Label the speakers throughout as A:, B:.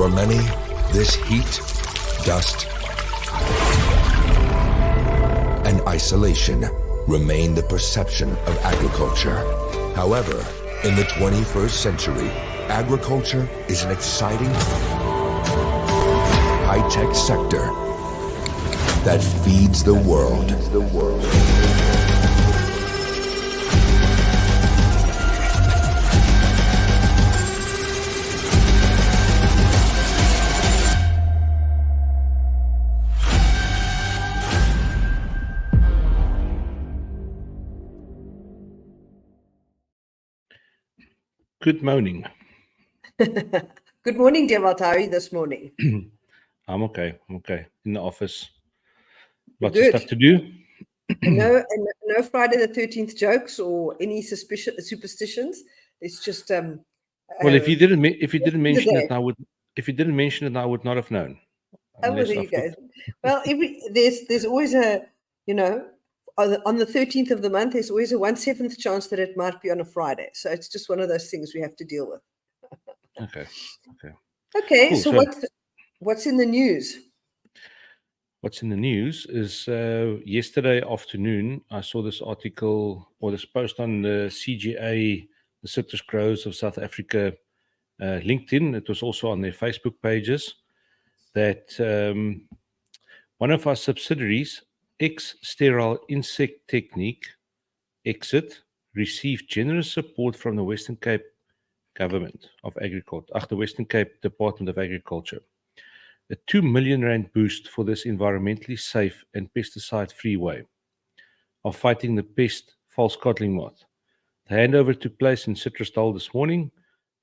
A: For many, this heat, dust, and isolation remain the perception of agriculture. However, in the 21st century, agriculture is an exciting, high-tech sector that feeds the world.
B: Good morning.
C: Good morning, dear Walt. How are you this morning?
B: I'm okay. In the office. Lots
C: Good.
B: of stuff to do.
C: No Friday the 13th jokes or any superstitions. It's just
B: Well, if you didn't mention
C: day.
B: it, I would not have known.
C: Oh, well, there you go. Well, there's always a, on the 13th of the month, there's always a 1/7 chance that it might be on a Friday. So it's just one of those things we have to deal with.
B: Okay.
C: Okay,
B: Cool.
C: so what's in the news?
B: What's in the news is yesterday afternoon, I saw this article or this post on the CGA, the Citrus Growers of South Africa, LinkedIn. It was also on their Facebook pages that one of our subsidiaries, X-Sterile Insect Technique, Exit, received generous support from the Western Cape Government of Agriculture, the Western Cape Department of Agriculture. A 2 million rand boost for this environmentally safe and pesticide-free way of fighting the pest False Codling Moth. The handover took place in Citrusdal this morning.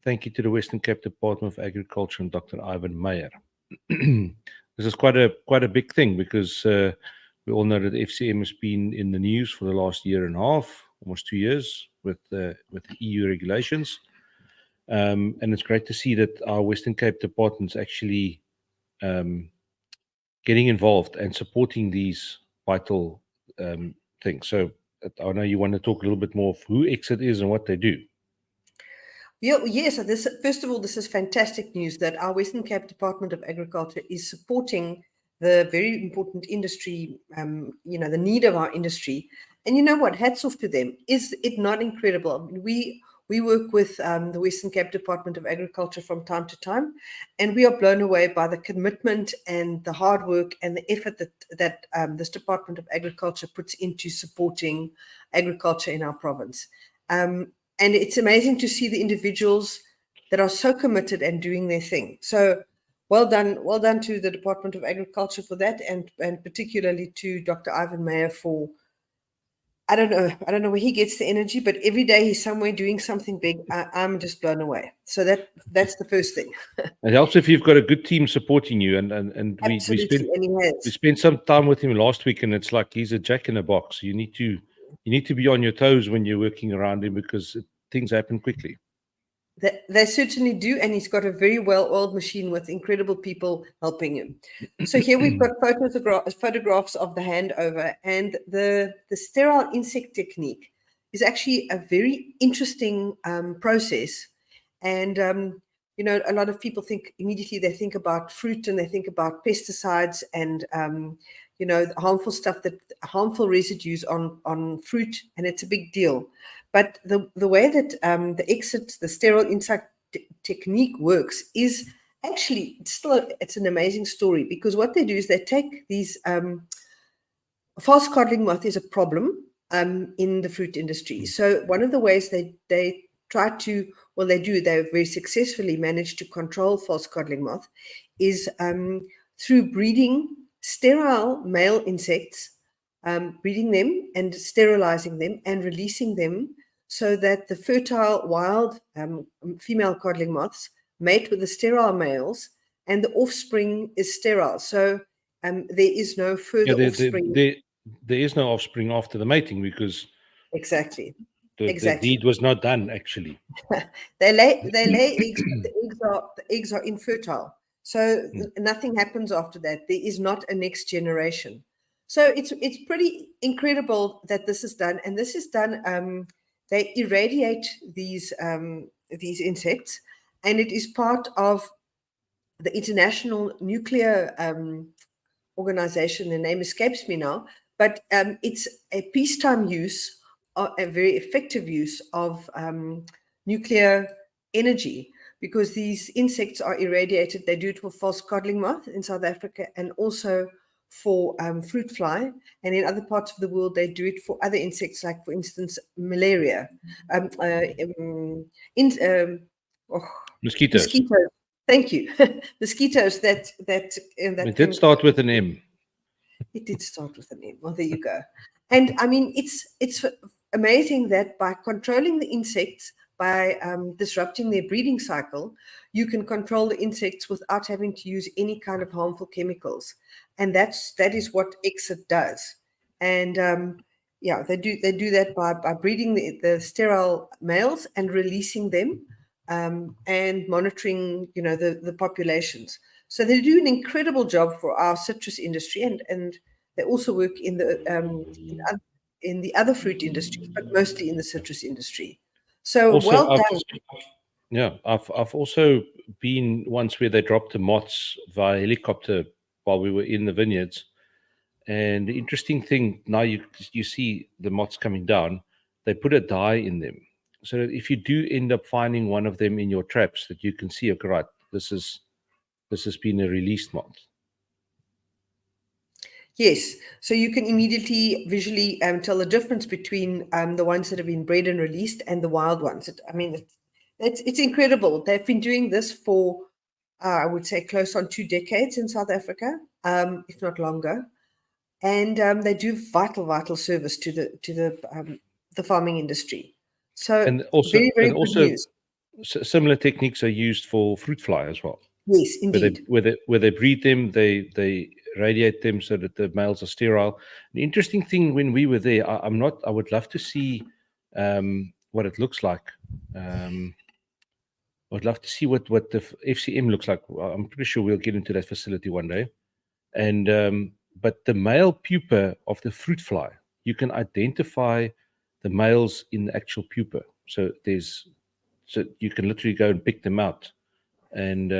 B: Thank you to the Western Cape Department of Agriculture and Dr. Ivan Meyer. This is quite a big thing because we all know that the FCM has been in the news for the last year and a half, almost 2 years, with the EU regulations. And it's great to see that our Western Cape Department is actually getting involved and supporting these vital things. So I know you want to talk a little bit more of who Exit is and what they do.
C: Yes, first of all, this is fantastic news that our Western Cape Department of Agriculture is supporting the very important industry, the need of our industry. And you know what? Hats off to them. Is it not incredible? We work with the Western Cape Department of Agriculture from time to time, and we are blown away by the commitment and the hard work and the effort that this Department of Agriculture puts into supporting agriculture in our province. And it's amazing to see the individuals that are so committed and doing their thing. So well done to the Department of Agriculture for that, and particularly to Dr. Ivan Meyer for, I don't know where he gets the energy, but every day he's somewhere doing something big. I'm just blown away. So that's the first thing.
B: It helps if you've got a good team supporting you, and we spent some time with him last week, and it's like he's a jack in a box. You need to be on your toes when you're working around him because things happen quickly.
C: They certainly do, and he's got a very well-oiled machine with incredible people helping him. So here we've got photographs of the handover, and the sterile insect technique is actually a very interesting process. And a lot of people immediately they think about fruit and they think about pesticides and harmful stuff, harmful residues on fruit, and it's a big deal. But the way that the sterile insect technique works is actually it's an amazing story, because what they do is they take these false codling moth is a problem in the fruit industry. So one of the ways they very successfully managed to control false codling moth is through breeding sterile male insects, breeding them and sterilizing them and releasing them so that the fertile wild female codling moths mate with the sterile males and the offspring is sterile. So there is no further offspring.
B: There is no offspring after the mating because
C: exactly.
B: The deed was not done actually.
C: They lay eggs, but the eggs are infertile. So nothing happens after that. There is not a next generation. So it's pretty incredible that this is done, and this is done. They irradiate these insects, and it is part of the International Nuclear Organization, the name escapes me now, but it's a peacetime use, a very effective use of nuclear energy, because these insects are irradiated. They do it for false codling moth in South Africa, and also for fruit fly, and in other parts of the world they do it for other insects, like for instance malaria,
B: Mosquitoes.
C: mosquitoes. Thank you. Mosquitoes that
B: It did start with an M.
C: It did start with an M. Well, there you go. And I mean, it's amazing that by controlling the insects, by disrupting their breeding cycle, you can control the insects without having to use any kind of harmful chemicals. And that is what Exit does. And yeah, they do that by breeding the sterile males and releasing them, and monitoring, the populations. So they do an incredible job for our citrus industry, and they also work in the other fruit industries, but mostly in the citrus industry. So
B: Also,
C: well done.
B: Yeah, I've also been once where they dropped the moths via helicopter while we were in the vineyards. And the interesting thing, now you see the moths coming down, they put a dye in them. So that if you do end up finding one of them in your traps, that you can see, okay, right, this has been a released moth.
C: Yes, so you can immediately visually tell the difference between the ones that have been bred and released and the wild ones. It's incredible. They've been doing this for, I would say, close on 2 decades in South Africa, if not longer, and they do vital service to the farming industry. So
B: And also,
C: very good news.
B: Similar techniques are used for fruit fly as well.
C: Yes, indeed.
B: Where they breed them, they radiate them so that the males are sterile. The interesting thing when we were there, I would love to see what it looks like. I would love to see what the FCM looks like. I'm pretty sure we'll get into that facility one day. And but the male pupa of the fruit fly, you can identify the males in the actual pupa. So you can literally go and pick them out and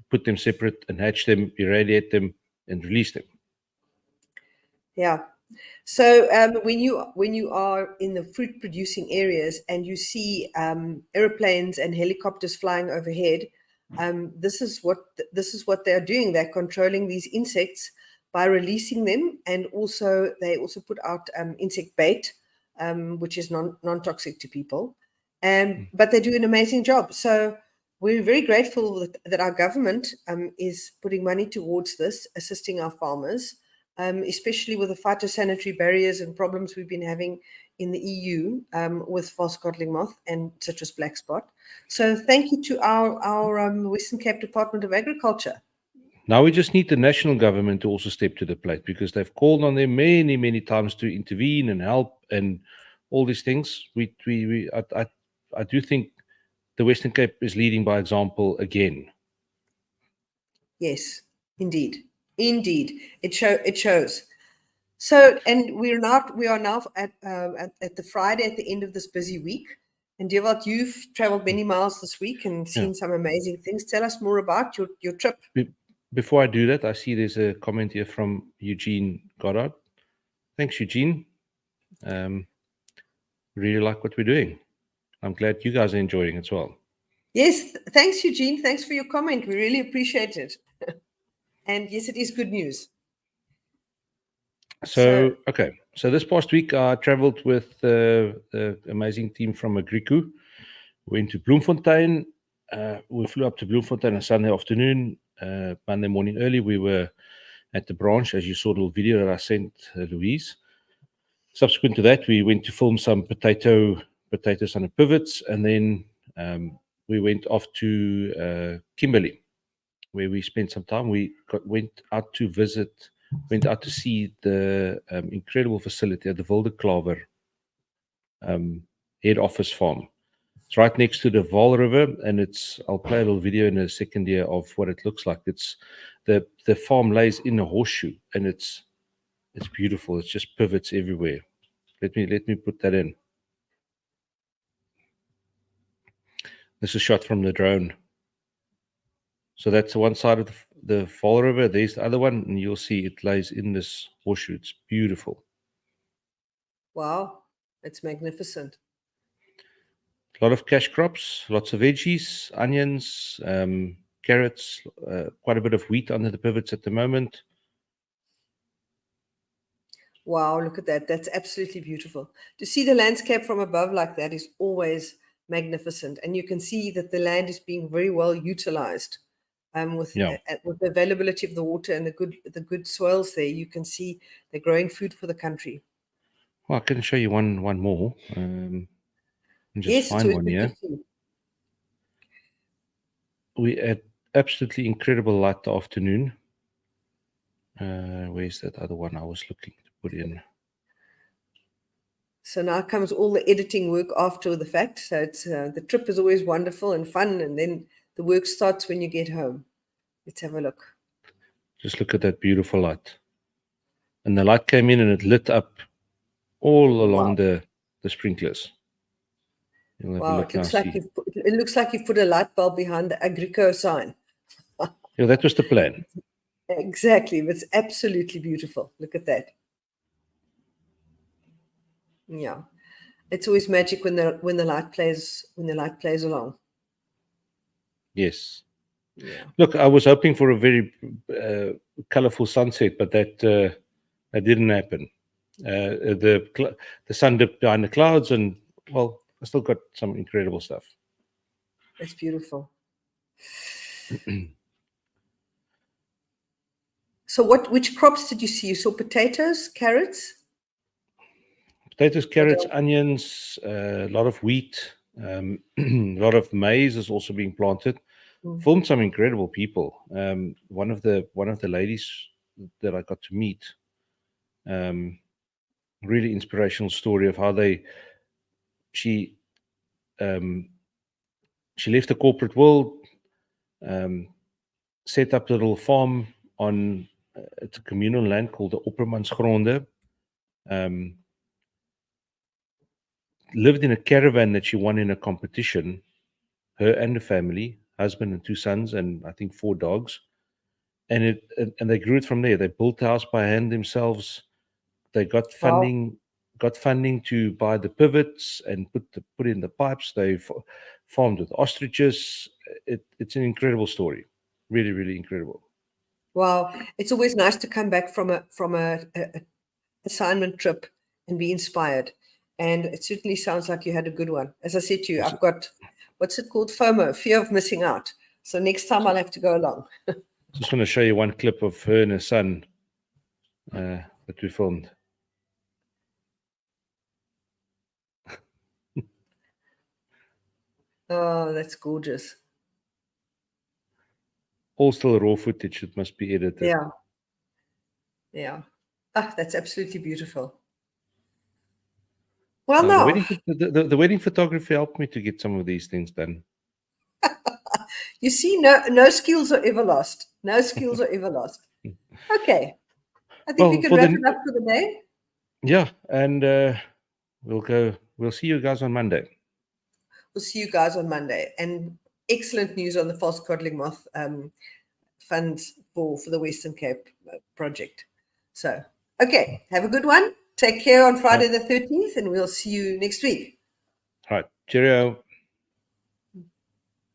B: put them separate and hatch them, irradiate them, and release them.
C: Yeah. So when you are in the fruit producing areas and you see airplanes and helicopters flying overhead, this is what they are doing. They're controlling these insects by releasing them, and they also put out insect bait, which is non-toxic to people. But they do an amazing job. So we're very grateful that our government is putting money towards this, assisting our farmers, especially with the phytosanitary barriers and problems we've been having in the EU with false codling moth and citrus black spot. So thank you to our Western Cape Department of Agriculture.
B: Now we just need the national government to also step to the plate, because they've called on them many times to intervene and help and all these things. I do think the Western Cape is leading by example again.
C: Yes, indeed. It shows. So, and we are now at the Friday at the end of this busy week. And Dewald, you've traveled many miles this week and seen some amazing things. Tell us more about your trip.
B: Before I do that, I see there's a comment here from Eugene Goddard. Thanks, Eugene. Really like what we're doing. I'm glad you guys are enjoying it as well.
C: Yes, thanks, Eugene. Thanks for your comment. We really appreciate it. And yes, it is good news.
B: So this past week I traveled with the amazing team from Agrico. Went to Bloemfontein. We flew up to Bloemfontein on Sunday afternoon. Monday morning early, we were at the branch, as you saw the little video that I sent Louise. Subsequent to that, we went to film some potatoes on the pivots, and then we went off to Kimberley, where we spent some time. We went out to see the incredible facility at the Wildeklaver head office farm. It's right next to the Vaal River, and I'll play a little video in a second here of what it looks like. It's the farm lays in a horseshoe, and it's beautiful. It's just pivots everywhere. Let me put that in. This is shot from the drone. So that's one side of the Fall River. There's the other one, and you'll see it lays in this horseshoe. It's beautiful.
C: Wow, it's magnificent.
B: A lot of cash crops, lots of veggies, onions, carrots, quite a bit of wheat under the pivots at the moment.
C: Wow, look at that. That's absolutely beautiful. To see the landscape from above like that is always magnificent. And you can see that the land is being very well utilized.
B: Yeah.
C: With the availability of the water and the good soils there, you can see they're growing food for the country.
B: Well, I can show you one more. And just
C: Yes, it's
B: find
C: always
B: one
C: good
B: here.
C: to see.
B: We had absolutely incredible light the afternoon. Where's that other one I was looking to put in?
C: So now comes all the editing work after the fact. So it's the trip is always wonderful and fun, and then the work starts when you get home. Let's have a look.
B: Just look at that beautiful light. And the light came in and it lit up all along the sprinklers. You'll have a
C: Wow,
B: look now, see.
C: it looks like you've put a light bulb behind the Agrico sign.
B: Yeah, that was the plan.
C: Exactly. It's absolutely beautiful. Look at that. Yeah. It's always magic when the light plays along.
B: Yes.
C: Yeah.
B: Look, I was hoping for a very colorful sunset, but that didn't happen. The sun dipped behind the clouds, and well, I still got some incredible stuff.
C: It's beautiful. So which crops did you see? You saw potatoes, carrots?
B: Potatoes, carrots, onions, a lot of wheat, a lot of maize is also being planted. Filmed some incredible people. One of the ladies that I got to meet, really inspirational story of how she left the corporate world, set up a little farm on it's a communal land called the Oppermansgronde. Lived in a caravan that she won in a competition, her and the family, husband and 2 sons, and I think 4 dogs. And they grew it from there. They built the house by hand themselves. They got funding to buy the pivots and put in the pipes. They farmed with ostriches. It's an incredible story. Really, really incredible.
C: Wow. It's always nice to come back from a assignment trip and be inspired. And it certainly sounds like you had a good one. As I said to you, I've got, what's it called? FOMO, fear of missing out. So next time I'll have to go along.
B: Just want to show you one clip of her and her son that we filmed.
C: Oh, that's gorgeous.
B: All still raw footage. It must be edited.
C: Yeah. Yeah. Ah, that's absolutely beautiful. Well, now
B: the wedding photography helped me to get some of these things done.
C: You see, no skills are ever lost. No skills are ever lost. Okay. I think we can wrap it up for the day.
B: Yeah, and we'll see you guys on Monday.
C: We'll see you guys on Monday. And excellent news on the False Codling Moth funds for the Western Cape project. So, okay, have a good one. Take care on Friday the 13th, and we'll see you next week.
B: All right. Cheerio.